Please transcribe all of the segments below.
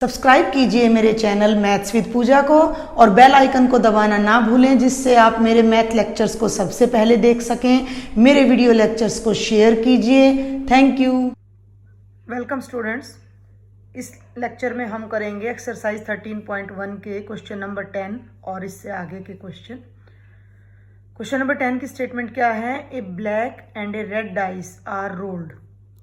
Subscribe कीजिए मेरे channel maths with पूजा को और बेल आइकन को दबाना ना भूलें, जिससे आप मेरे मैथ लेक्चर्स को सबसे पहले देख सकें। मेरे वीडियो लेक्चर्स को शेयर कीजिए। Thank you. Welcome students. इस लेक्चर में हम करेंगे एक्सरसाइज 13.1 के क्वेश्चन नंबर 10 और इससे आगे के क्वेश्चन। क्वेश्चन नंबर 10 की स्टेटमेंट क्या है? A black and a red dice are rolled.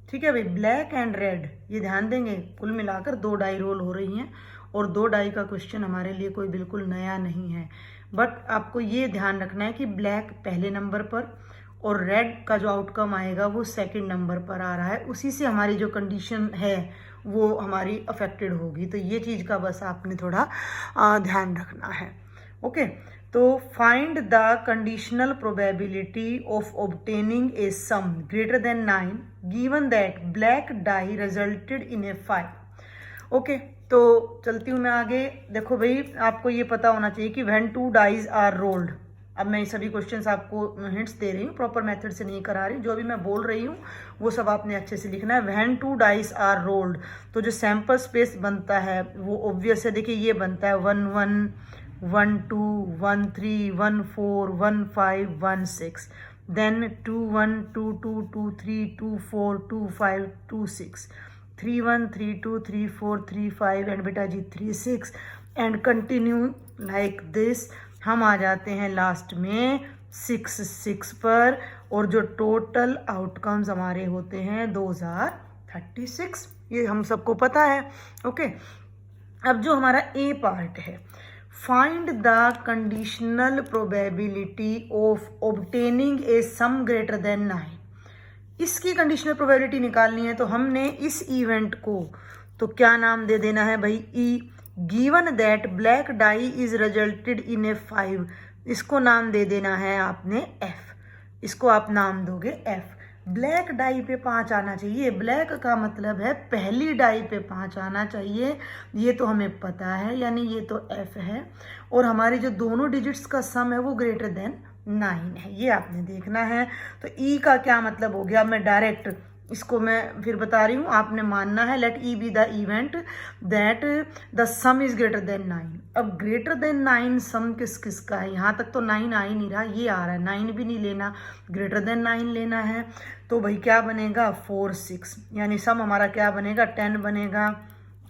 ठीक है भाई, ब्लैक एंड रेड, ये ध्यान देंगे, कुल मिलाकर 2 डाई रोल हो रही हैं और 2 डाई का क्वेश्चन हमारे लिए कोई बिल्कुल नया नहीं है। बट आपको ये ध्यान रखना है कि ब्लैक पहले नंबर पर और रेड का जो आउटकम आएगा वो सेकंड नंबर पर आ रहा है, उसी से हमारी जो कंडीशन है वो हमारी अफेक्टेड होगी। तो ये चीज़ का बस आपने थोड़ा ध्यान रखना है। ओके, तो find the conditional probability of obtaining A some greater than 9 given that black die resulted in a 5। Okay, तो चलती हूँ मैं आगे। देखो भाई, आपको ये पता होना चाहिए कि व्हेन 2 डाइज आर रोल्ड। अब मैं सभी क्वेश्चंस आपको हिंट्स दे रही हूँ, प्रॉपर मेथड से नहीं करा रही, जो भी मैं बोल रही हूँ वो सब आपने अच्छे से लिखना है। व्हेन 2 डाइस आर रोल्ड, तो जो सैम्पल स्पेस बनता है वो ऑब्वियस है। देखिए ये बनता है 1 1 1 2 1 3 1 4 1 5 1 6, देन 2 1 2 2 2 3 2 4 2 5 2 6, 3 1 3 2 3 4 3 5 एंड बेटा जी 3 6 एंड कंटिन्यू लाइक दिस। हम आ जाते हैं लास्ट में 6 6 पर, और जो टोटल आउटकम्स हमारे होते हैं 2036, ये हम सबको पता है। ओके, अब जो हमारा ए पार्ट है, find the conditional probability of obtaining A some greater than 9। इसकी कंडीशनल प्रोबेबिलिटी निकालनी है, तो हमने इस इवेंट को तो क्या नाम दे देना है भाई? E. Given that black die is resulted in a 5, इसको नाम दे देना है आपने एफ। इसको आप नाम दोगे एफ। ब्लैक डाई पे 5 आना चाहिए, ब्लैक का मतलब है पहली डाई पे 5 आना चाहिए, ये तो हमें पता है, यानी ये तो एफ है। और हमारे जो दोनों डिजिट्स का सम है वो ग्रेटर देन 9 है, ये आपने देखना है। तो ई का क्या मतलब हो गया? मैं डायरेक्ट इसको मैं फिर बता रही हूँ, आपने मानना है। Let E be the event that the sum is greater than 9। अब ग्रेटर देन 9 सम किस किस का है? यहाँ तक तो 9 आ ही नहीं रहा, ये आ रहा है। 9 भी नहीं लेना, ग्रेटर देन 9 लेना है। तो भाई क्या बनेगा? 4 6, यानी सम हमारा क्या बनेगा? 10 बनेगा,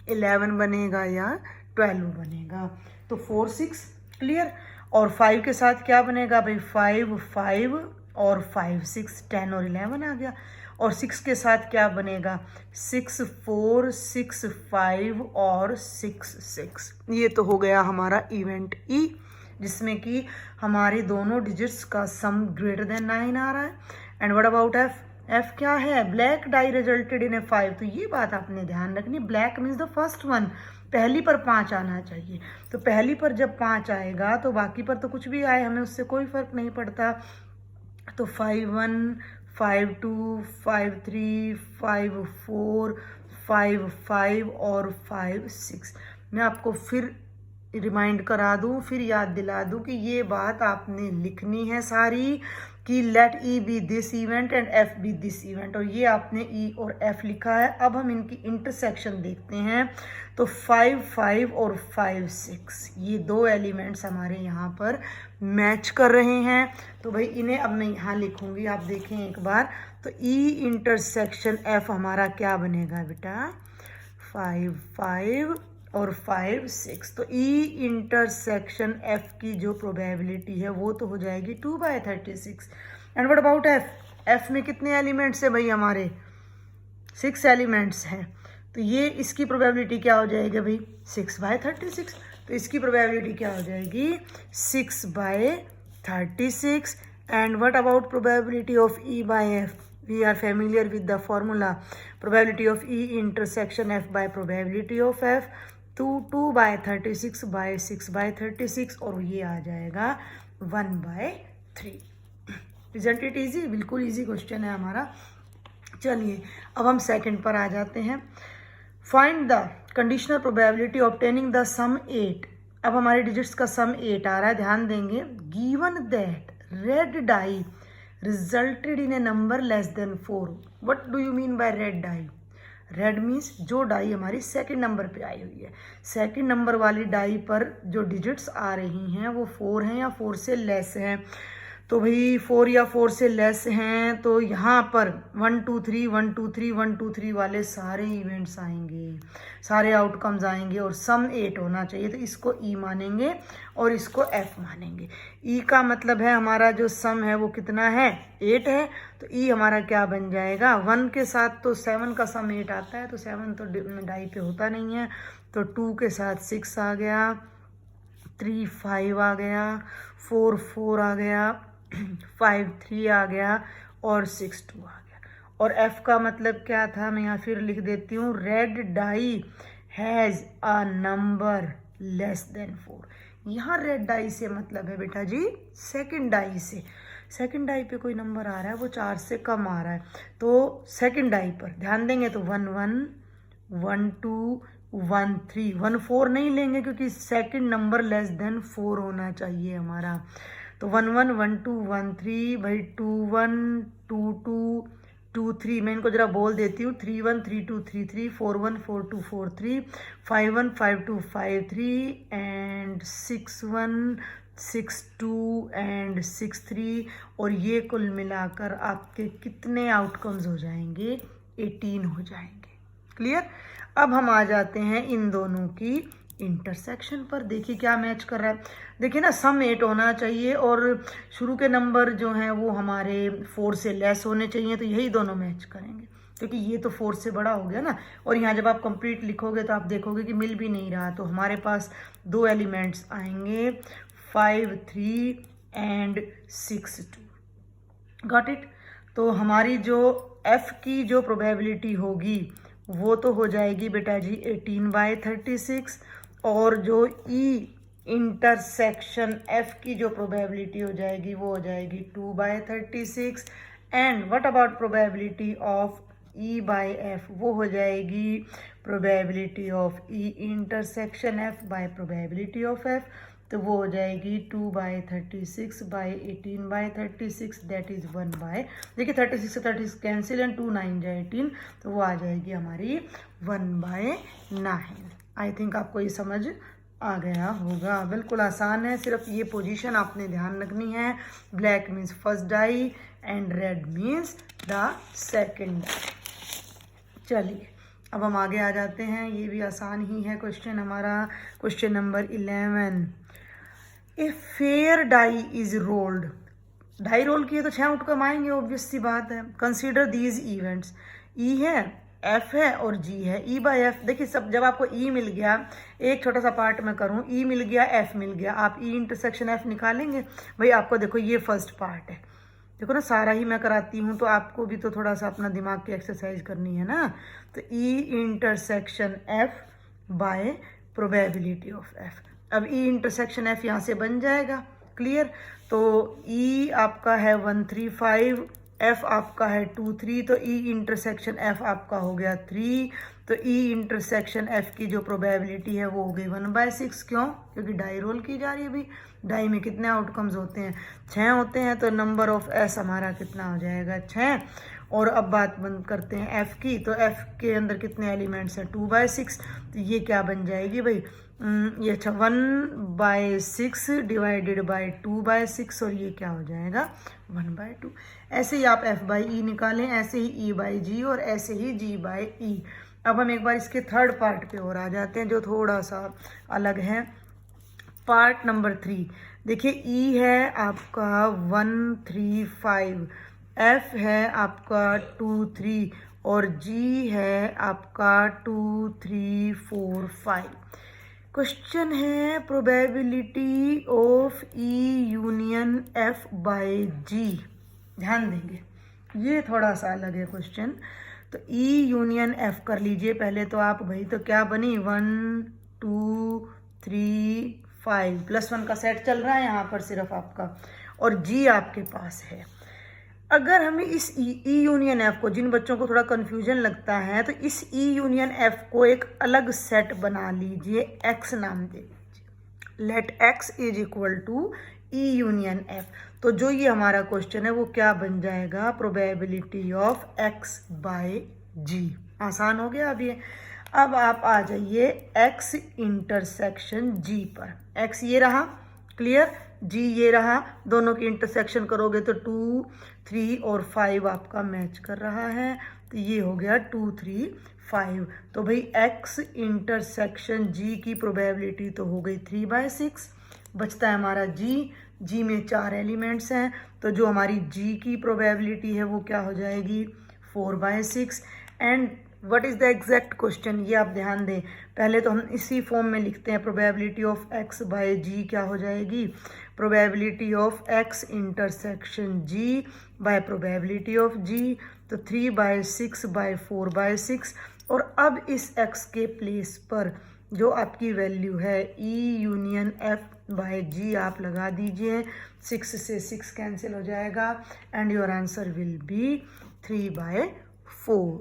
11 बनेगा या 12 बनेगा। तो 4 6 क्लियर। और 5 के साथ क्या बनेगा भाई? 5 5 और 5 6, 10 और 11 आ गया। और 6 के साथ क्या बनेगा? 6 4 6 5 और 6 6। ये तो हो गया हमारा इवेंट ई, जिसमें कि हमारे दोनों डिजिट्स का सम ग्रेटर देन 9 आ रहा है। And what about F? F क्या है? Black dye resulted in a 5। तो ये बात आपने ध्यान रखनी, black means the first one, पहली पर 5 आना चाहिए। तो पहली पर जब 5 आएगा तो बाकी पर तो कुछ भी आए, हमें उससे कोई फर्क नहीं पड़ता। तो 5 1 5 2 5 3 5 4 5 5 और 5 6। मैं आपको फिर रिमाइंड करा दूं, फिर याद दिला दूं कि ये बात आपने लिखनी है सारी, कि let E be this event and F be this event. और ये आपने ई और एफ लिखा है। अब हम इनकी इंटरसेक्शन देखते हैं। तो 5 5 और 5 6, ये 2 एलिमेंट्स हमारे यहाँ पर मैच कर रहे हैं। तो भाई इन्हें अब मैं यहाँ लिखूंगी, आप देखें एक बार। तो ई इंटरसेक्शन एफ हमारा क्या बनेगा बेटा? 5 5 और 5 6। तो ई इंटरसेक्शन एफ की जो प्रोबेबिलिटी है वो तो हो जाएगी 2/36। And what about F? F में कितने एलिमेंट्स है भाई? हमारे 6 एलिमेंट्स हैं। तो ये इसकी प्रोबेबिलिटी क्या हो जाएगी भाई? 6/36। तो इसकी प्रोबेबिलिटी क्या हो जाएगी? 6/36। And what about probability of E bye F? We are familiar with the formula, probability of E intersection F by probability of F, 2/36 by 6/36, और ये आ जाएगा 1/3। Isn't it easy? बिल्कुल easy क्वेश्चन है हमारा। चलिए अब हम सेकंड पर आ जाते हैं। Find the conditional probability obtaining the sum 8। अब हमारे डिजिट्स का सम 8 आ रहा है, ध्यान देंगे। Given that red die resulted in a number less than 4. What do you mean by red die? Red means जो डाई हमारी सेकंड नंबर पे आई हुई है, सेकंड नंबर वाली डाई पर जो डिजिट्स आ रही हैं वो 4 हैं या 4 से लेस हैं। तो भाई 4 या 4 से लेस हैं तो यहाँ पर 1 2 3 1 2 3 1 2 3 वाले सारे इवेंट्स आएंगे, सारे आउटकम्स आएंगे और सम 8 होना चाहिए। तो इसको ई मानेंगे और इसको एफ मानेंगे। ई का मतलब है हमारा जो सम है वो कितना है, 8 है। तो ई हमारा क्या बन जाएगा, 1 के साथ तो 7 का सम 8 आता है, तो 7 तो डाई पे होता नहीं है। तो 2 के साथ 6 आ गया, 3 5 आ गया, 4 4 आ गया, 5 3 आ गया और 6 2 आ गया। और F का मतलब क्या था, मैं यहाँ फिर लिख देती हूँ, red die has a number less than 4। यहाँ रेड डाई से मतलब है बेटा जी सेकंड डाई से, सेकंड डाई पे कोई नंबर आ रहा है वो 4 से कम आ रहा है, तो सेकंड डाई पर ध्यान देंगे तो 1 1 1 2 1 3 1 4 नहीं लेंगे क्योंकि सेकंड नंबर लेस देन 4 होना चाहिए हमारा। तो 1 1 1 2 1 3 भाई 2 1 2 2 2 3, मैं इनको जरा बोल देती हूँ, 3 1 3 2 3 3 4 1 4 2 4 3 5 1 5 2 5 3 एंड 6 1 6 2 एंड 6 3। और ये कुल मिलाकर आपके कितने आउटकम्स हो जाएंगे, 18 हो जाएंगे। क्लियर। अब हम आ जाते हैं इन दोनों की इंटरसेक्शन पर। देखिए क्या मैच कर रहा है, देखिए ना सम 8 होना चाहिए और शुरू के नंबर जो हैं वो हमारे 4 से लेस होने चाहिए, तो यही दोनों मैच करेंगे क्योंकि ये तो 4 से बड़ा हो गया ना। और यहाँ जब आप कंप्लीट लिखोगे तो आप देखोगे कि मिल भी नहीं रहा, तो हमारे पास 2 एलिमेंट्स आएंगे 5 3 एंड 6 2। Got it. तो हमारी जो F की जो प्रोबेबिलिटी होगी वो तो हो जाएगी बेटा जी 18/36, और जो E इंटरसेक्शन F की जो प्रोबेबिलिटी हो जाएगी वो हो जाएगी 2/36। And what about probability of E/F, वो हो जाएगी probability of E intersection F bye probability of F, तो वो हो जाएगी 2/36 बाई 18/36, दैट इज 1/, देखिए 36 से 36 कैंसिल एंड 2 9 जाए 18, तो वो आ जाएगी हमारी 1/9। आई थिंक आपको ये समझ आ गया होगा, बिल्कुल आसान है, सिर्फ ये पोजीशन आपने ध्यान रखनी है। Black means first die and red means the second die. चलिए अब हम आगे आ जाते हैं, ये भी आसान ही है क्वेश्चन हमारा, question number 11। A fair die is rolled, die roll किए तो 6 आउटकम आएंगे, ऑब्वियस सी बात है। कंसीडर दीज इवेंट्स, ई है, एफ है और जी है। ई बाय एफ, देखिए सब जब आपको ई मिल गया, एक छोटा सा पार्ट मैं करूँ, ई मिल गया एफ मिल गया, आप ई इंटरसेक्शन एफ निकालेंगे। भाई आपको देखो ये फर्स्ट पार्ट है, देखो ना सारा ही मैं कराती हूँ तो आपको भी तो थोड़ा सा अपना दिमाग की एक्सरसाइज करनी है ना। तो E intersection F bye probability of F, अब ई इंटरसेक्शन एफ यहाँ से बन जाएगा। क्लियर। तो ई आपका है 1 3 5, एफ आपका है 2 3, तो ई इंटरसेक्शन एफ आपका हो गया 3। तो ई इंटरसेक्शन एफ की जो प्रोबेबिलिटी है वो हो गई 1/6। क्यों? क्योंकि डाई रोल की जा रही है। अभी डाई में कितने आउटकम्स होते हैं, 6 होते हैं, तो नंबर ऑफ एस हमारा कितना हो जाएगा 6। और अब बात बंद करते हैं एफ की, तो एफ के अंदर कितने एलिमेंट्स हैं 2/6, तो ये क्या बन जाएगी भाई, ये 1/6 डिवाइडेड बाय 2/6, और ये क्या हो जाएगा 1/2। ऐसे ही आप f बाई ई निकालें, ऐसे ही e बाई जी और ऐसे ही g बाई ई। अब हम एक बार इसके थर्ड पार्ट पे और आ जाते हैं जो थोड़ा सा अलग है। पार्ट नंबर 3, देखिए e है आपका 1 3 5, f है आपका 2 3 और g है आपका 2 3 4 5। क्वेश्चन है probability of E union F by G. ध्यान देंगे ये थोड़ा सा अलग है क्वेश्चन। तो ई यूनियन एफ कर लीजिए पहले तो आप, भाई तो क्या बनी 1 2 3 5, +1 का सेट चल रहा है यहाँ पर सिर्फ आपका, और जी आपके पास है। अगर हमें इस ई यूनियन एफ को, जिन बच्चों को थोड़ा कन्फ्यूजन लगता है, तो इस ई यूनियन एफ को एक अलग सेट बना लीजिए, एक्स नाम दे दीजिए, let x is equal to E union F. तो जो ये हमारा क्वेश्चन है वो क्या बन जाएगा, प्रोबेबिलिटी ऑफ एक्स बाय जी। आसान हो गया अब ये। अब आप आ जाइए x इंटरसेक्शन g पर। x ये रहा, क्लियर, g ये रहा, दोनों की इंटरसेक्शन करोगे तो 2, 3 और 5 आपका मैच कर रहा है, तो ये हो गया 2, 3, 5। तो भाई x इंटरसेक्शन g की प्रोबेबिलिटी तो हो गई 3/6। बचता है हमारा g में 4 एलिमेंट्स हैं, तो जो हमारी g की प्रोबेबिलिटी है वो क्या हो जाएगी 4/6। And what is the exact question, ये आप ध्यान दें, पहले तो हम इसी फॉर्म में लिखते हैं, probability of x by g क्या हो जाएगी, probability of x intersection g by probability of g, तो 3/6 बाय 4/6। और अब इस x के प्लेस पर जो आपकी वैल्यू है E union F by G आप लगा दीजिए, 6 से 6 कैंसिल हो जाएगा and your answer will be 3/4।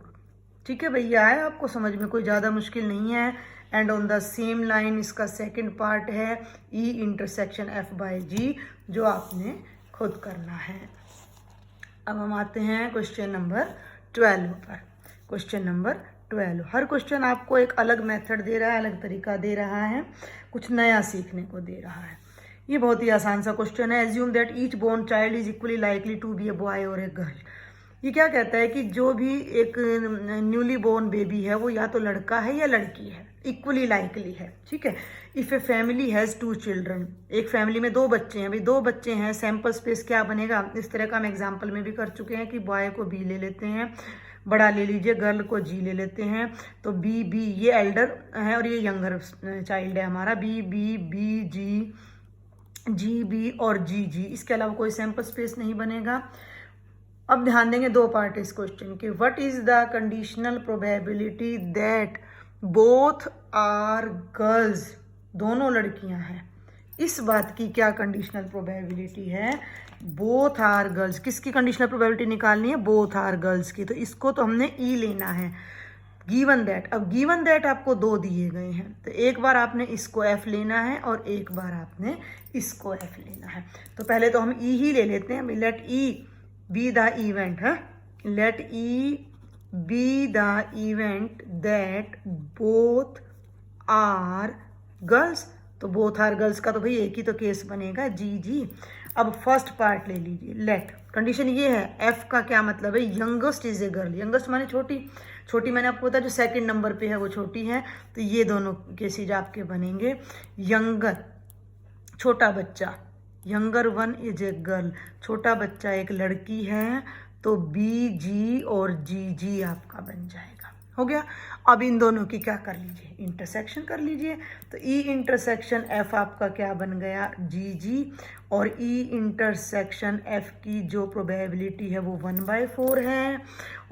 ठीक है भैया, है आपको समझ में, कोई ज़्यादा मुश्किल नहीं है। And on the same line इसका सेकंड पार्ट है E intersection F by G, जो आपने खुद करना है। अब हम आते हैं क्वेश्चन नंबर 12 पर। क्वेश्चन नंबर 12, हर क्वेश्चन आपको एक अलग मेथड दे रहा है, अलग तरीका दे रहा है, कुछ नया सीखने को दे रहा है। ये बहुत ही आसान सा क्वेश्चन है। Assume that each born child is equally likely to be a boy और ए गर्ल। ये क्या कहता है कि जो भी एक न्यूली बोर्न बेबी है वो या तो लड़का है या लड़की है, इक्वली लाइकली है, ठीक है। If a family has 2 children, एक फैमिली में 2 बच्चे हैं, भाई 2 बच्चे हैं, सैंपल स्पेस क्या बनेगा, इस तरह का हम एग्जाम्पल में भी कर चुके हैं कि बॉय को बी ले लेते हैं, बड़ा ले लीजिए, गर्ल को जी ले लेते हैं, तो बी बी ये एल्डर है और ये यंगर चाइल्ड है हमारा, बी बी बी जी जी बी और जी जी, इसके अलावा कोई सैंपल स्पेस नहीं बनेगा। अब ध्यान देंगे 2 पार्ट इस क्वेश्चन के। What is the conditional probability that both are girls, दोनों लड़कियां हैं, इस बात की क्या कंडीशनल प्रोबेबिलिटी है, बोथ आर गर्ल्स, किसकी कंडीशनल प्रोबेबिलिटी निकालनी है, बोथ आर गर्ल्स की, तो इसको तो हमने ई लेना है। गिवन दैट, अब गिवन दैट आपको 2 दिए गए हैं, तो एक बार आपने इसको एफ लेना है और एक बार आपने इसको एफ लेना है। तो पहले तो हम ई ही ले लेते हैं, let E be the event, है, let E be the event that both are girls, तो बोथ आर गर्ल्स का तो भाई एक ही तो केस बनेगा, जी जी। अब फर्स्ट पार्ट ले लीजिए, लेट, कंडीशन ये है, एफ का क्या मतलब है, youngest is a girl, youngest माने छोटी, छोटी मैंने आपको बताया जो सेकंड नंबर पे है वो छोटी है, तो ये दोनों केसेज आपके बनेंगे। यंगर छोटा बच्चा, younger one is a girl, छोटा बच्चा एक लड़की है, तो बी जी और जी जी आपका बन जाएगा, हो गया। अब इन दोनों की क्या कर लीजिए, इंटरसेक्शन कर लीजिए, तो ई इंटरसेक्शन एफ आपका क्या बन गया, जी जी, और ई इंटरसेक्शन एफ की जो प्रोबेबिलिटी है वो 1/4 है,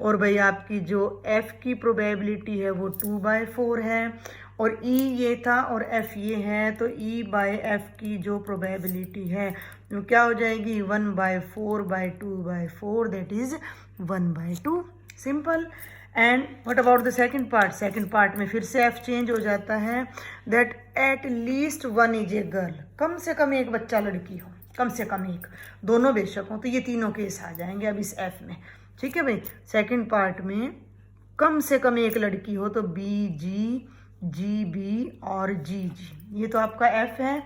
और भाई आपकी जो एफ की प्रोबेबिलिटी है वो 2/4 है, और ई ये था और एफ ये है, तो ई बाय एफ की जो प्रोबेबिलिटी है वो क्या हो जाएगी, 1/4/2/4, that is 1/2, simple. And what about the second part, second part में फिर से एफ चेंज हो जाता है, that at least 1 is a girl, कम से कम एक बच्चा लड़की हो, कम से कम एक, दोनों बेशक हो, तो ये तीनों केस आ जाएंगे अब इस एफ में, ठीक है भाई। सेकंड पार्ट में कम से कम एक लड़की हो, तो बी जी, जी बी और जी जी, ये तो आपका एफ है।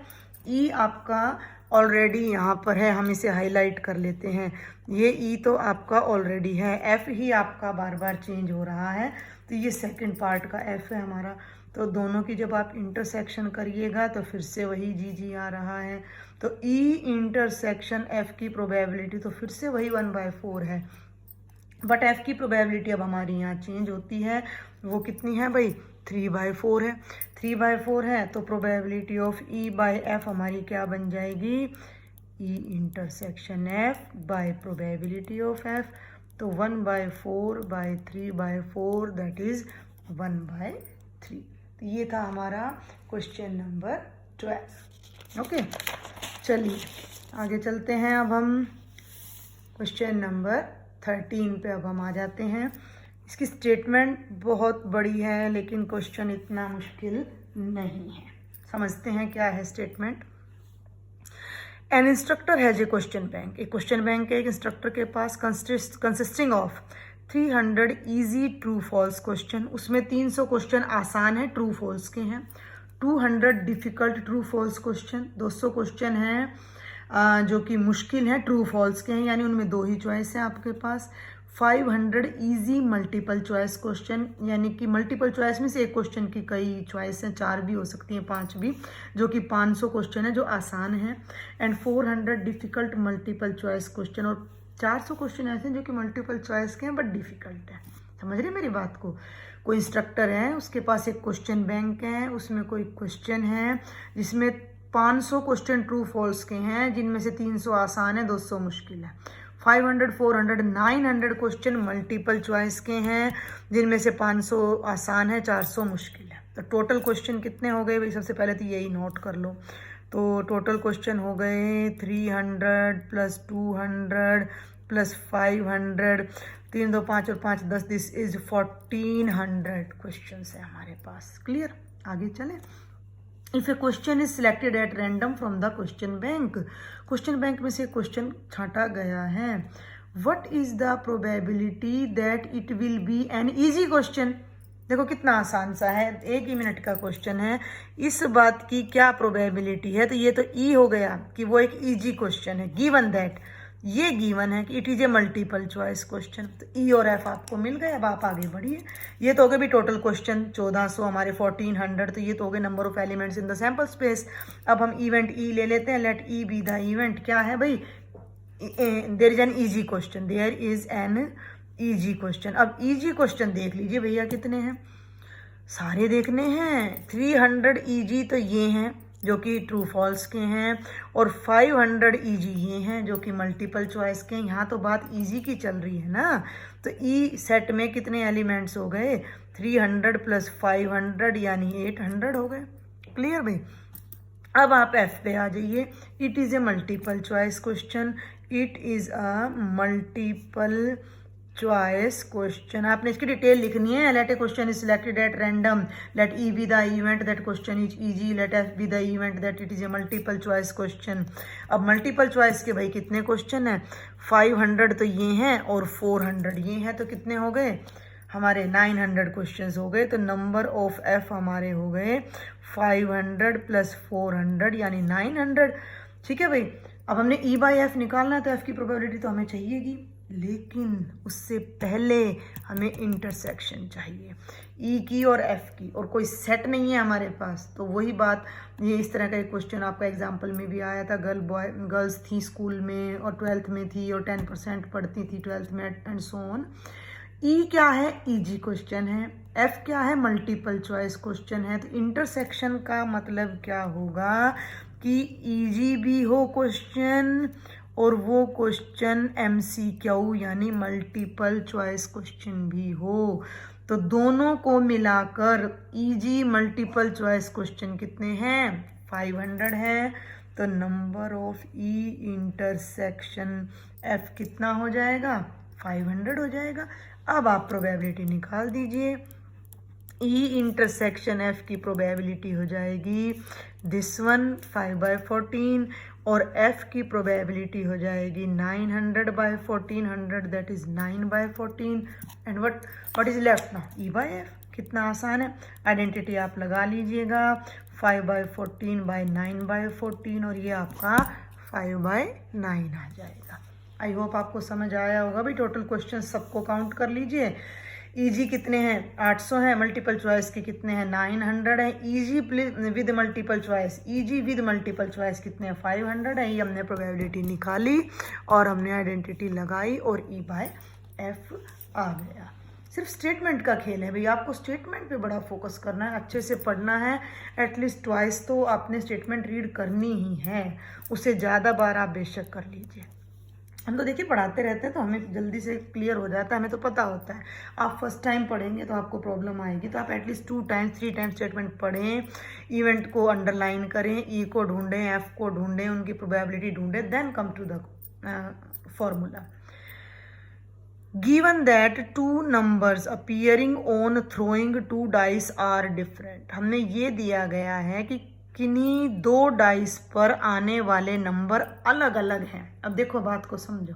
ई आपका ऑलरेडी यहाँ पर है, हम इसे हाईलाइट कर लेते हैं, ये ई तो आपका ऑलरेडी है, एफ ही आपका बार बार चेंज हो रहा है, तो ये सेकंड पार्ट का एफ है हमारा। तो दोनों की जब आप इंटरसेक्शन करिएगा तो फिर से वही जी जी आ रहा है, तो ई इंटरसेक्शन एफ की प्रोबेबिलिटी तो फिर से वही 1/4 है, बट एफ की प्रोबेबिलिटी अब हमारी यहाँ चेंज होती है, वो कितनी है भाई, 3/4 है, 3/4 है, तो probability of E bye F हमारी क्या बन जाएगी, E intersection F bye probability of F, तो 1/4/3/4 दैट इज 1/3। तो ये था हमारा क्वेश्चन नंबर 12। ओके, चलिए आगे चलते हैं। अब हम क्वेश्चन नंबर 13 पे अब हम आ जाते हैं। इसकी स्टेटमेंट बहुत बड़ी है लेकिन क्वेश्चन इतना मुश्किल नहीं है, समझते हैं क्या है statement. An instructor has a question bank, एक क्वेश्चन बैंक है एक इंस्ट्रक्टर के पास, consisting of 300 easy true false question, उसमें 300 क्वेश्चन आसान है ट्रू फॉल्स के हैं। 200 difficult true false question, 200 question हैं जो कि मुश्किल हैं ट्रू फॉल्स के हैं, यानी उनमें 2 ही चॉइस है आपके पास। 500 इजी मल्टीपल चॉइस क्वेश्चन, यानी कि मल्टीपल चॉइस में से एक क्वेश्चन की कई चॉइस हैं, 4 भी हो सकती हैं, 5 भी, जो कि 500 क्वेश्चन है जो आसान है। And 400 difficult multiple choice question, और 400 क्वेश्चन ऐसे हैं जो कि मल्टीपल चॉइस के हैं बट डिफिकल्ट है। समझ रहे मेरी बात को? कोई इंस्ट्रक्टर है, उसके पास एक क्वेश्चन बैंक है, उसमें कोई क्वेश्चन है जिसमें 500 क्वेश्चन ट्रू फॉल्स के हैं, जिनमें से 300 आसान है, 200 मुश्किल है। 500, 400, 900 क्वेश्चन मल्टीपल चॉइस के हैं, जिनमें से 500 आसान है, 400 मुश्किल है। तो टोटल क्वेश्चन कितने हो गए भाई? सबसे पहले तो यही नोट कर लो। तो टोटल क्वेश्चन हो गए 300 प्लस 200 प्लस 500, 3 2 5 और 5 10, दिस इज 1400 क्वेश्चन है हमारे पास। क्लियर? आगे चले। If A question is selected at random from the question bank, question bank में से क्वेश्चन छांटा गया है, what is the probability that it will be N easy question? देखो कितना आसान सा है, 1 ही मिनट का क्वेश्चन है। इस बात की क्या प्रोबेबिलिटी है? तो ये तो ई हो गया कि वो एक इजी क्वेश्चन है। गिवन दैट, ये गिवन है कि it is a multiple choice question, तो ई और एफ आपको मिल गए। अब आप आगे बढ़िए। ये तो हो गए भी टोटल क्वेश्चन 1400, हमारे 1400, तो ये तो हो गए number of elements in the sample space. अब हम इवेंट ई ले लेते हैं। Let E be the event. क्या है भाई? There is an easy question, there is an easy question. अब इजी क्वेश्चन देख लीजिए भैया, कितने हैं? सारे देखने हैं। 300 इजी तो ये हैं जो कि ट्रू फॉल्स के हैं, और 500 इजी ये हैं जो कि मल्टीपल चॉइस के हैं। यहाँ तो बात इजी की चल रही है ना। तो ई सेट में कितने एलिमेंट्स हो गए? 300 प्लस 500 यानी 800 हो गए। क्लियर भाई? अब आप एफ पे आ जाइए। It is a multiple choice question, it is a multiple choice question. आपने इसकी डिटेल लिखनी है। Let a question is selected at random, let E be the event that question is easy, let F be the event that it is a multiple choice question. अब multiple choice के भाई कितने question हैं? 500 तो ये हैं और 400 ये हैं, तो कितने हो गए हमारे? 900 क्वेश्चन हो गए। तो नंबर ऑफ एफ हमारे हो गए 500 प्लस 400 यानी 900। ठीक है भाई? अब हमने ई बाई एफ निकालना है, तो एफ की प्रोबेबिलिटी तो हमें चाहिएगी, लेकिन उससे पहले हमें इंटरसेक्शन चाहिए ई की और एफ की, और कोई सेट नहीं है हमारे पास। तो वही बात, ये इस तरह का एक क्वेश्चन आपका एग्जाम्पल में भी आया था। गर्ल्स थी स्कूल में और 12th में थी और 10% पढ़ती थी 12th में एंड सो ऑन। ई क्या है? इजी क्वेश्चन है। एफ क्या है? मल्टीपल चॉइस क्वेश्चन है। तो इंटरसेक्शन का मतलब क्या होगा कि इजी भी हो क्वेश्चन और वो क्वेश्चन MCQ यानी मल्टीपल चॉइस क्वेश्चन भी हो। तो दोनों को मिलाकर इजी मल्टीपल चॉइस क्वेश्चन कितने हैं? 500 है। तो number of E intersection F कितना हो जाएगा? 500 हो जाएगा। अब आप प्रोबेबिलिटी निकाल दीजिए। ई इंटरसेक्शन एफ की प्रोबेबिलिटी हो जाएगी दिस वन 5/14, और एफ की प्रोबेबिलिटी हो जाएगी 900/1400, that is 9/14। And what is left now? E by F. कितना आसान है। आइडेंटिटी आप लगा लीजिएगा, 5/14/9/14, और ये आपका 5/9 आ जाएगा। आई होप आपको समझ आया होगा भाई। टोटल क्वेश्चन सबको काउंट कर लीजिए। इजी कितने हैं? 800 है। मल्टीपल चॉइस के कितने हैं? 900 है। Easy with multiple choice, easy with multiple choice कितने हैं? 500 है। ये हमने प्रोबेबिलिटी निकाली और हमने आइडेंटिटी लगाई और ई बाय एफ आ गया। सिर्फ स्टेटमेंट का खेल है भाई, आपको स्टेटमेंट पे बड़ा फोकस करना है, अच्छे से पढ़ना है। एटलीस्ट ट्वाइस तो आपने स्टेटमेंट रीड करनी ही है, उससे ज़्यादा बार आप बेशक कर लीजिए। हम तो देखिए पढ़ाते रहते हैं तो हमें जल्दी से क्लियर हो जाता है, हमें तो पता होता है। आप फर्स्ट टाइम पढ़ेंगे तो आपको प्रॉब्लम आएगी, तो आप एटलीस्ट 2 टाइम्स 3 टाइम्स स्टेटमेंट पढ़ें, इवेंट को अंडरलाइन करें, ई को ढूंढें, एफ को ढूंढें, उनकी प्रोबेबिलिटी ढूंढें, then come to the formula. Given that 2 numbers appearing on throwing 2 dice are different, हमने ये दिया गया है कि किन्हीं 2 डाइस पर आने वाले नंबर अलग अलग हैं। अब देखो बात को समझो,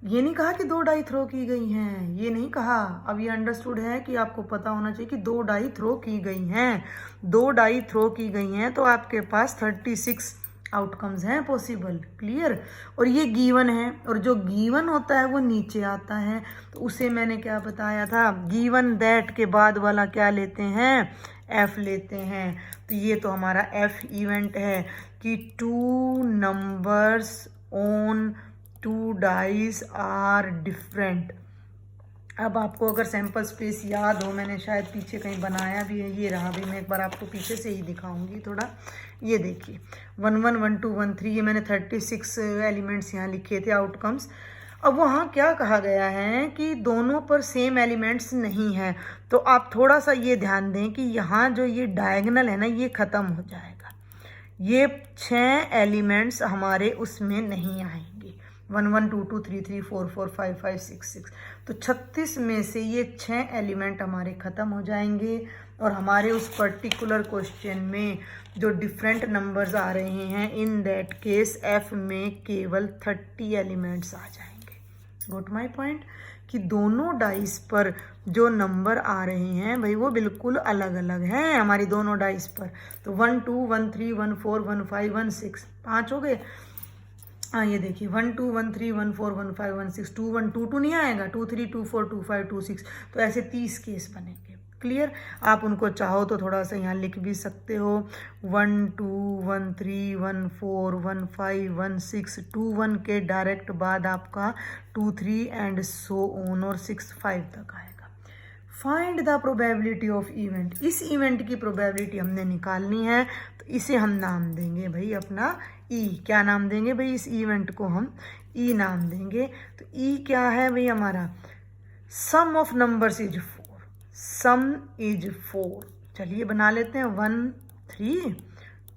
ये नहीं कहा कि 2 डाई थ्रो की गई हैं, ये नहीं कहा। अब ये अंडरस्टूड है कि आपको पता होना चाहिए कि 2 डाई थ्रो की गई हैं। 2 डाई थ्रो की गई हैं तो आपके पास 36 आउटकम्स हैं पॉसिबल। क्लियर। और ये गिवन है, और जो गिवन होता है वो नीचे आता है। तो उसे मैंने क्या बताया था, गिवन दैट के बाद वाला क्या लेते हैं, एफ लेते हैं। तो ये तो हमारा एफ इवेंट है कि 2 numbers on 2 dice are different. अब आपको अगर सैंपल स्पेस याद हो, मैंने शायद पीछे कहीं बनाया भी है, ये रहा भी, मैं एक बार आपको पीछे से ही दिखाऊंगी थोड़ा। ये देखिए 1 1 1 2 1 3, ये मैंने 36 एलिमेंट्स यहाँ लिखे थे आउटकम्स। अब वहाँ क्या कहा गया है कि दोनों पर सेम एलिमेंट्स नहीं है। तो आप थोड़ा सा ये ध्यान दें कि यहाँ जो ये डायगनल है ना, ये ख़त्म हो जाएगा। ये 6 एलिमेंट्स हमारे उसमें नहीं आएंगे, 1 1 2 2 3 3 4 4 5 5 6 6। तो 36 में से ये 6 एलिमेंट हमारे ख़त्म हो जाएंगे और हमारे उस पर्टिकुलर क्वेश्चन में जो डिफरेंट नंबर्स आ रहे हैं, इन दैट केस एफ में केवल 30 एलिमेंट्स आ जाएंगे। गोट माई पॉइंट कि दोनों डाइस पर जो नंबर आ रहे हैं भाई वो बिल्कुल अलग अलग हैं हमारी दोनों डाइस पर। तो 1 2 1 3 1 4 1 5 1 6, 5 हो गए। हाँ ये देखिए 1 2 1 3 1 4 1 5 1 6, 2 1 2 2 नहीं आएगा, 2 3 2 4 2 5 2 6। तो ऐसे 30 केस बनेंगे। क्लियर। आप उनको चाहो तो थोड़ा सा यहाँ लिख भी सकते हो, 1 2 1 3 1 4 1 5 1 6, 2 1 के डायरेक्ट बाद आपका 2 3 एंड सो ऑन, और 6 5 तक आएगा। Find the probability of event. इस इवेंट की प्रोबेबिलिटी हमने निकालनी है, तो इसे हम नाम देंगे भाई अपना ई। क्या नाम देंगे भाई इस इवेंट को, हम ई नाम देंगे। तो ई क्या है भाई हमारा, sum of numbers is 4, sum is 4। चलिए बना लेते हैं, 1 3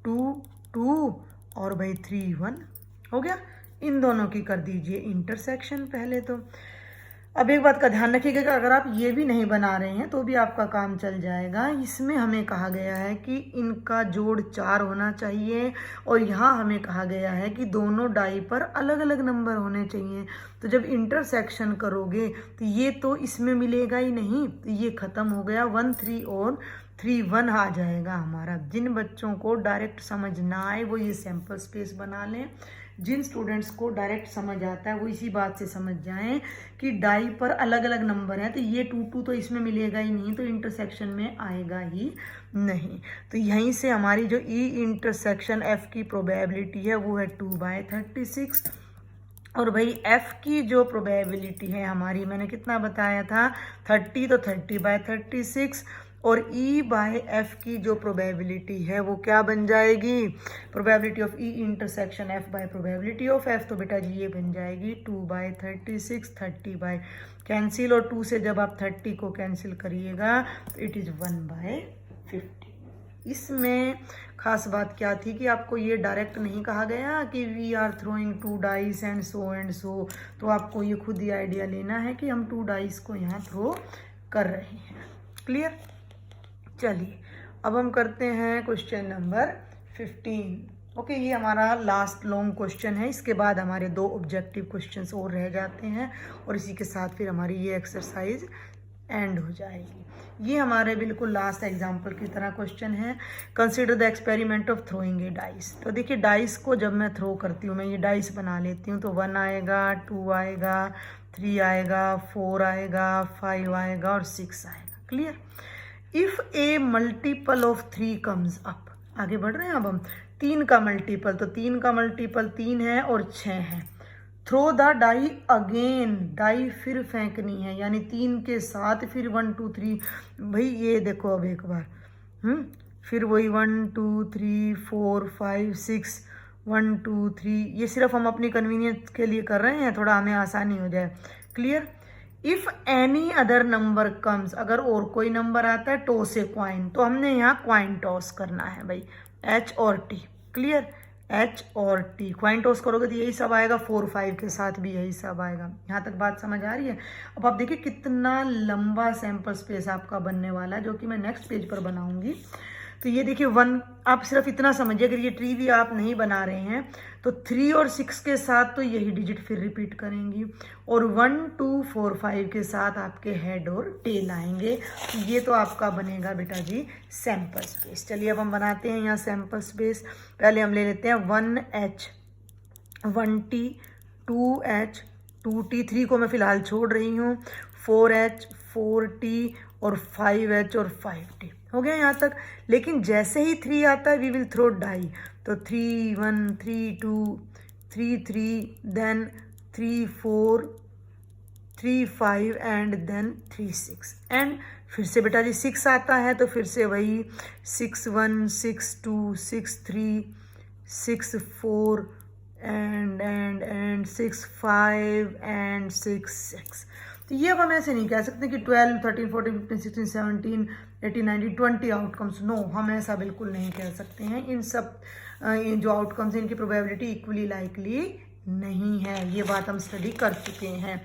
2 2 और भाई 3 1 हो गया। इन दोनों की कर दीजिए इंटरसेक्शन पहले तो। अब एक बात का ध्यान रखिएगा कि अगर आप ये भी नहीं बना रहे हैं तो भी आपका काम चल जाएगा। इसमें हमें कहा गया है कि इनका जोड़ 4 होना चाहिए, और यहाँ हमें कहा गया है कि दोनों डाई पर अलग अलग नंबर होने चाहिए। तो जब इंटरसेक्शन करोगे तो ये तो इसमें मिलेगा ही नहीं, तो ये ख़त्म हो गया। 1 3 और 3 1 आ जाएगा हमारा। जिन बच्चों को डायरेक्ट समझ ना आए वो ये सैम्पल स्पेस बना लें, जिन स्टूडेंट्स को डायरेक्ट समझ आता है वो इसी बात से समझ जाएं कि डाई पर अलग अलग नंबर हैं, तो ये 2 2 तो इसमें मिलेगा ही नहीं, तो इंटरसेक्शन में आएगा ही नहीं। तो यहीं से हमारी जो ई इंटरसेक्शन एफ की प्रोबेबिलिटी है वो है 2/36। और भाई एफ की जो प्रोबेबिलिटी है हमारी, मैंने कितना बताया था 30, तो 30/36। और ई बाय एफ की जो प्रोबेबिलिटी है वो क्या बन जाएगी, probability of E intersection F bye probability of F. तो बेटा जी ये बन जाएगी 2/36, 30 कैंसिल, और 2 से जब आप 30 को कैंसिल करिएगा तो इट इज़ 1/50। इसमें खास बात क्या थी कि आपको ये डायरेक्ट नहीं कहा गया कि we are throwing 2 dice and so. तो आपको ये खुद ही आइडिया लेना है कि हम 2 डाइस को यहाँ थ्रो कर रहे हैं। क्लियर। चलिए अब हम करते हैं क्वेश्चन नंबर 15। ओके, ये हमारा लास्ट लॉन्ग क्वेश्चन है। इसके बाद हमारे 2 ऑब्जेक्टिव क्वेश्चंस और रह जाते हैं, और इसी के साथ फिर हमारी ये एक्सरसाइज एंड हो जाएगी। ये हमारे बिल्कुल लास्ट एग्जाम्पल की तरह क्वेश्चन है। Consider the experiment of throwing A dice. तो देखिए डाइस को जब मैं थ्रो करती हूँ, मैं ये डाइस बना लेती हूँ, तो 1 आएगा, 2 आएगा, 3 आएगा, 4 आएगा, 5 आएगा और 6 आएगा। Clear. If A multiple of 3 comes up, आगे बढ़ रहे हैं अब हम, 3 का मल्टीपल, तो 3 का मल्टीपल 3 है और 6 है। Throw the die again, die फिर फेंकनी है, यानी 3 के साथ फिर 1 2 3। भाई ये देखो अब एक बार, फिर वही 1 2 3 4 5 6, 1 2 3। ये सिर्फ हम अपनी कन्वीनियंस के लिए कर रहे हैं, थोड़ा हमें आसानी हो जाए। Clear. If any other number comes, अगर और कोई नंबर आता है, टॉस ए क्वाइन, तो हमने यहाँ क्वाइन टॉस करना है भाई, H और T। क्लियर। H और T क्वाइन टॉस करोगे तो यही सब आएगा, 4 5 के साथ भी यही सब आएगा। यहाँ तक बात समझ आ रही है। अब आप देखिए कितना लंबा सैंपल स्पेस आपका बनने वाला है, जो कि मैं नेक्स्ट पेज पर बनाऊंगी। तो ये देखिए 1, आप सिर्फ इतना समझिए, अगर ये ट्री भी आप नहीं बना रहे हैं तो 3 और 6 के साथ तो यही डिजिट फिर रिपीट करेंगी, और 1 2 4 5 के साथ आपके हेड और टेल आएंगे। ये तो आपका बनेगा बेटा जी सैंपल स्पेस। चलिए अब हम बनाते हैं यहाँ सैंपल स्पेस। पहले हम ले लेते हैं 1H 1T 2H 2T, 3 को मैं फिलहाल छोड़ रही हूँ, 4H 4T और 5H और 5T हो गया यहाँ तक। लेकिन जैसे ही 3 आता है वी विल थ्रो डाई, तो 3 1 3 2 3 3 देन 3 4 3 5 एंड देन 3 6 एंड फिर से बेटा जी 6 आता है तो फिर से वही 6 1 6 2 6 3 6 4 एंड 6 5 एंड 6 6। तो ये अब हम ऐसे नहीं कह सकते कि 12 13 14 15 16 17 18 19 20 आउटकम्स, नो, हम ऐसा बिल्कुल नहीं कह सकते हैं। इन सब ये जो आउटकम्स हैं इनकी प्रोबेबिलिटी इक्वली लाइकली नहीं है, ये बात हम स्टडी कर चुके हैं।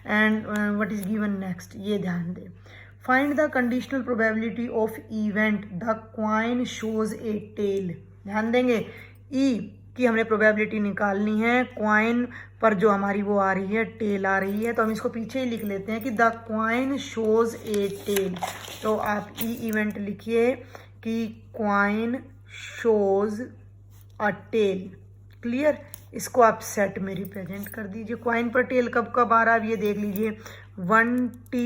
And what is given next, ये ध्यान दें, find the conditional probability of event the coin shows a tail. ध्यान देंगे ई कि हमने प्रोबेबिलिटी निकालनी है, क्वाइन पर जो हमारी वो आ रही है टेल आ रही है, तो हम इसको पीछे ही लिख लेते हैं कि the coin shows a tail. तो आप ई इवेंट लिखिए कि coin shows a tail. Clear, इसको आप सेट में रिप्रेजेंट कर दीजिए। क्वाइन पर टेल कब कब आ रहा है ये देख लीजिए, 1T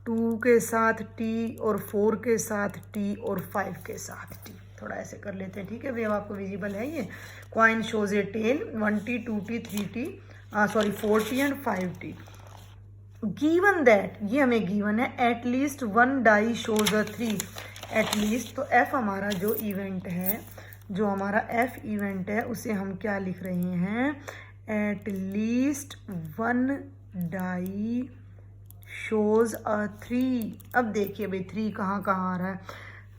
2 के साथ T और 4 के साथ T और 5 के साथ T। थोड़ा ऐसे कर लेते हैं, ठीक है, वेव आपको विजिबल है ये। Coin shows a tail 1T 2T 3T 4T and 5T। Given that, ये हमें गिवन है, at least 1 die shows a 3। At least, तो F हमारा जो इवेंट है, जो हमारा F इवेंट है उसे हम क्या लिख रहे हैं, at least 1 die shows a 3। अब देखिए भाई 3 कहाँ कहाँ आ रहा है,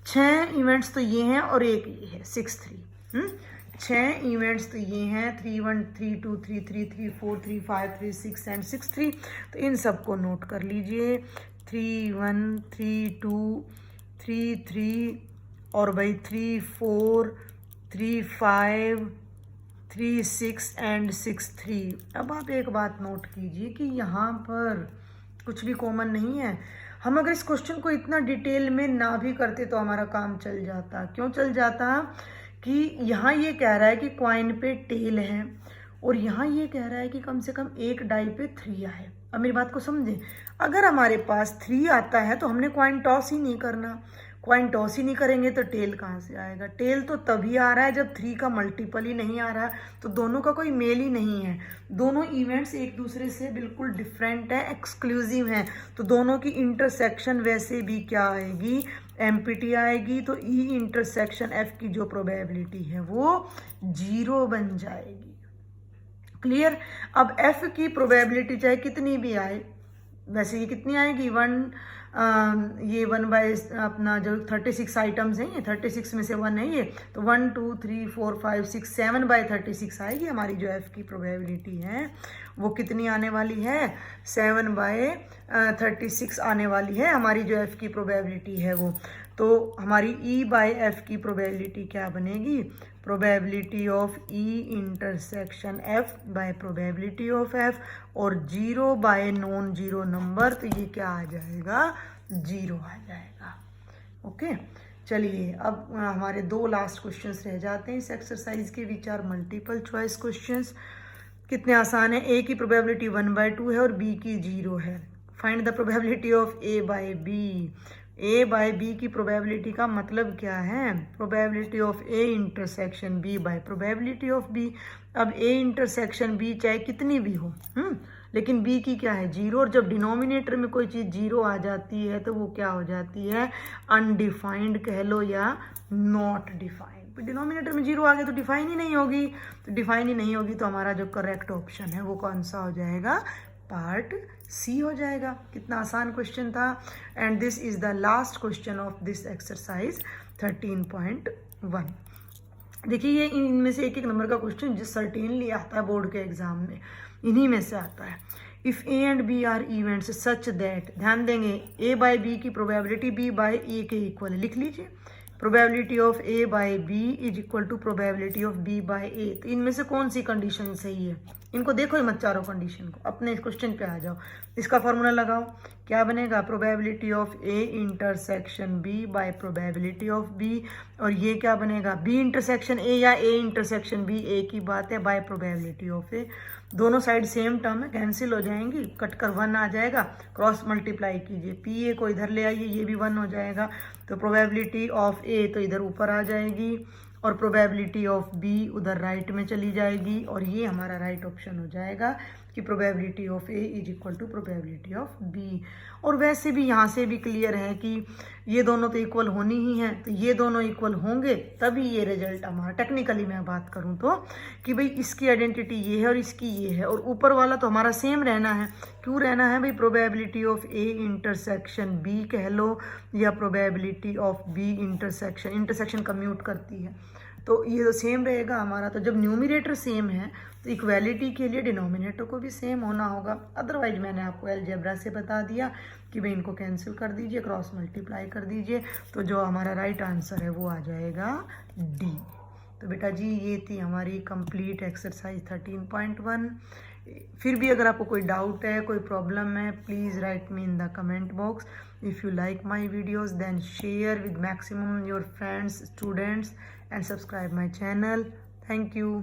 6 इवेंट्स तो ये हैं और एक ये है 6 3। 6 इवेंट्स तो ये हैं 3 1 3 2 3 3 3 4 3 5 3 6 एंड 6 3। तो इन सबको नोट कर लीजिए, 3 1 3 2 3 3 और भाई 3 4 3 5 3 6 एंड 6 3। अब आप एक बात नोट कीजिए कि यहाँ पर कुछ भी कॉमन नहीं है। हम अगर इस क्वेश्चन को इतना डिटेल में ना भी करते तो हमारा काम चल जाता। क्यों चल जाता कि यहाँ ये कह रहा है कि क्वाइन पे टेल है और यहाँ ये कह रहा है कि कम से कम एक डाई पे 3 आए। अब मेरी बात को समझें, अगर हमारे पास 3 आता है तो हमने क्वाइन टॉस ही नहीं करना। क्वाइन टॉस ही नहीं करेंगे तो टेल कहाँ से आएगा? टेल तो तभी आ रहा है जब 3 का मल्टीपल ही नहीं आ रहा, तो दोनों का कोई मेल ही नहीं है। दोनों इवेंट्स एक दूसरे से बिल्कुल डिफरेंट है, एक्सक्लूसिव हैं, तो दोनों की इंटरसेक्शन वैसे भी क्या आएगी, एमपीटी आएगी। तो ई इंटरसेक्शन एफ की जो प्रोबेबिलिटी है वो 0 बन जाएगी। क्लियर? अब एफ की प्रोबेबिलिटी चाहे कितनी भी आए, वैसे ये कितनी आएगी, 1 बाय अपना जो 36 आइटम्स हैं, ये 36 में से 1 है ये, तो 1 2 3 4 5 6 7 बाय 36 आएगी हमारी जो एफ की प्रोबेबिलिटी है। वो कितनी आने वाली है, 7 बाय 36 आने वाली है हमारी जो एफ की प्रोबेबिलिटी है वो। तो हमारी ई बाय एफ की प्रोबेबिलिटी क्या बनेगी, probability of E intersection F bye probability of F, और 0 बाय नॉन जीरो नंबर, तो ये क्या आ जाएगा, 0 आ जाएगा। ओके, चलिए अब हमारे 2 लास्ट क्वेश्चंस रह जाते हैं इस एक्सरसाइज के, which are multiple choice questions. कितने आसान है, ए की प्रोबेबिलिटी 1/2 है और बी की 0 है। Find the probability of A by B. A by B की प्रोबेबिलिटी का मतलब क्या है, probability of A intersection B by probability of B. अब ए इंटरसेक्शन बी चाहे कितनी भी हो, लेकिन बी की क्या है, 0, और जब डिनोमिनेटर में कोई चीज़ 0 आ जाती है तो वो क्या हो जाती है, अनडिफाइंड कह लो या नॉट डिफाइंड। डिनोमिनेटर में 0 आ गया तो डिफाइन ही नहीं होगी, तो डिफाइन ही नहीं होगी तो हमारा जो करेक्ट ऑप्शन है वो कौन सा हो जाएगा, पार्ट सी हो जाएगा। कितना आसान क्वेश्चन था। And this is the last question of this exercise 13.1। देखिए ये इनमें से एक नंबर का क्वेश्चन जो सर्टेनली आता है बोर्ड के एग्जाम में, इन्हीं में से आता है। If A and B are events such that, ध्यान देंगे, ए बाय बी की प्रोबेबिलिटी बी बाय ए के इक्वल है, लिख लीजिए। Probability of A by B is equal to probability of B by A. तो इनमें से कौन सी कंडीशन सही है? इनको देखो ही मत चारों कंडीशन को, अपने क्वेश्चन पे आ जाओ। इसका फॉर्मूला लगाओ, क्या बनेगा? Probability of A intersection B by probability of B, और ये क्या बनेगा? बी इंटरसेक्शन ए या ए इंटरसेक्शन बी, एक ही बात है, बाय प्रोबेबिलिटी ऑफ ए। दोनों साइड सेम टर्म है, कैंसिल हो जाएंगी, कट कर 1 आ जाएगा, क्रॉस मल्टीप्लाई कीजिए, पी ए को इधर ले आइए, ये भी 1 हो जाएगा। तो प्रोबेबिलिटी ऑफ ए तो इधर ऊपर आ जाएगी और प्रोबेबिलिटी ऑफ बी उधर राइट में चली जाएगी, और ये हमारा राइट ऑप्शन हो जाएगा कि probability of A is equal to probability of B. और वैसे भी यहाँ से भी क्लियर है कि ये दोनों तो इक्वल होनी ही है, तो ये दोनों इक्वल होंगे तभी ये रिजल्ट हमारा, टेक्निकली मैं बात करूँ तो, कि भाई इसकी आइडेंटिटी ये है और इसकी ये है, और ऊपर वाला तो हमारा सेम रहना है। क्यों रहना है भाई? Probability of A intersection B कह लो, या probability of B intersection, intersection commute करती है, तो ये तो सेम रहेगा हमारा। तो जब न्यूमरेटर सेम है तो इक्वालिटी के लिए डिनोमिनेटर को भी सेम होना होगा। अदरवाइज मैंने आपको अलजेब्रा से बता दिया कि भाई इनको कैंसिल कर दीजिए, क्रॉस मल्टीप्लाई कर दीजिए, तो जो हमारा राइट आंसर है वो आ जाएगा डी। तो बेटा जी ये थी हमारी कंप्लीट एक्सरसाइज 13.1। फिर भी अगर आपको कोई डाउट है, कोई प्रॉब्लम है, please write me in the comment box. If you like my videos then share with maximum your friends, students, and subscribe my channel. Thank you.